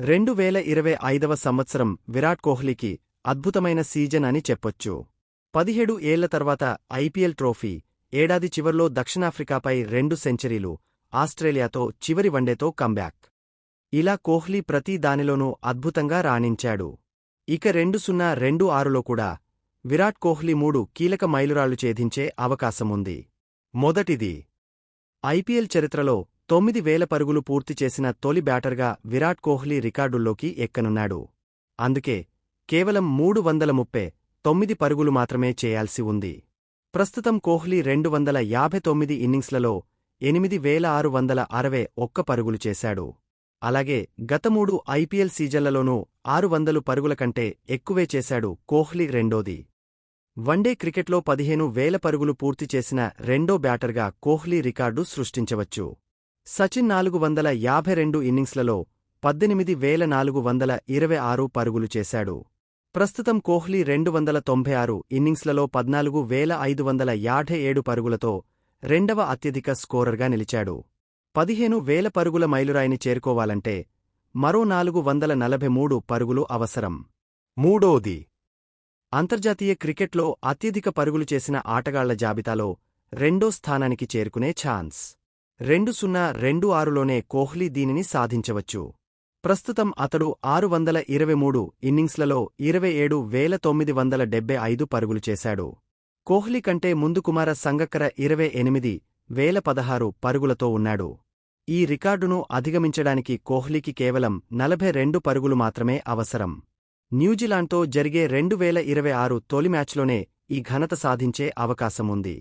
2025వ సంవత్సరం విరాట్ కోహ్లీకి అద్భుతమైన సీజన్ అని చెప్పొచ్చు. 17 ఏళ్ల తర్వాత ఐపీఎల్ ట్రోఫీ, ఏడాది చివర్లో దక్షిణాఫ్రికాపై 2 సెంచరీలు, ఆస్ట్రేలియాతో చివరి వన్డేతో కంబ్యాక్. ఇలా కోహ్లీ ప్రతి దానిలోనూ అద్భుతంగా రాణించాడు. ఇక 2026లో కూడా విరాట్ కోహ్లీ 3 కీలక మైలురాళ్లు ఛేదించే అవకాశముంది. మొదటిది, ఐపీఎల్ చరిత్రలో 9,000 పరుగులు పూర్తి చేసిన తొలి బ్యాటర్గా విరాట్ కోహ్లీ రికార్డుల్లోకి ఎక్కనున్నాడు. అందుకే కేవలం 339 పరుగులు మాత్రమే చేయాల్సి ఉంది. ప్రస్తుతం కోహ్లీ 259 ఇన్నింగ్స్లలో 8,661 పరుగులు చేశాడు. అలాగే గత 3 ఐపీఎల్ సీజన్లలోనూ 600 పరుగుల కంటే ఎక్కువే చేశాడు కోహ్లీ. రెండోది, వన్డే క్రికెట్లో 15,000 పరుగులు పూర్తి చేసిన రెండో బ్యాటర్గా కోహ్లీ రికార్డు సృష్టించవచ్చు. సచిన్ 452 ఇన్నింగ్స్లలో 18,426 పరుగులు చేశాడు. ప్రస్తుతం కోహ్లీ 296 ఇన్నింగ్స్లలో 14,557 పరుగులతో రెండవ అత్యధిక స్కోరర్గా నిలిచాడు. 15,000 పరుగుల మైలురాయిని చేరుకోవాలంటే మరో 443 పరుగులు అవసరం. మూడోది, అంతర్జాతీయ క్రికెట్లో అత్యధిక పరుగులు చేసిన ఆటగాళ్ల జాబితాలో రెండో స్థానానికి చేరుకునే ఛాన్స్. 2026లోనే కోహ్లీ దీనిని సాధించవచ్చు. ప్రస్తుతం అతడు 623 ఇన్నింగ్స్లలో 27,975 పరుగులు చేశాడు. కోహ్లీ కంటే ముందు కుమార సంగక్కర 28,016 పరుగులతో ఉన్నాడు. ఈ రికార్డును అధిగమించడానికి కోహ్లీకి కేవలం 42 పరుగులు మాత్రమే అవసరం. న్యూజిలాండ్తో జరిగే 2026 తొలి మ్యాచ్లోనే ఈ ఘనత సాధించే అవకాశముంది.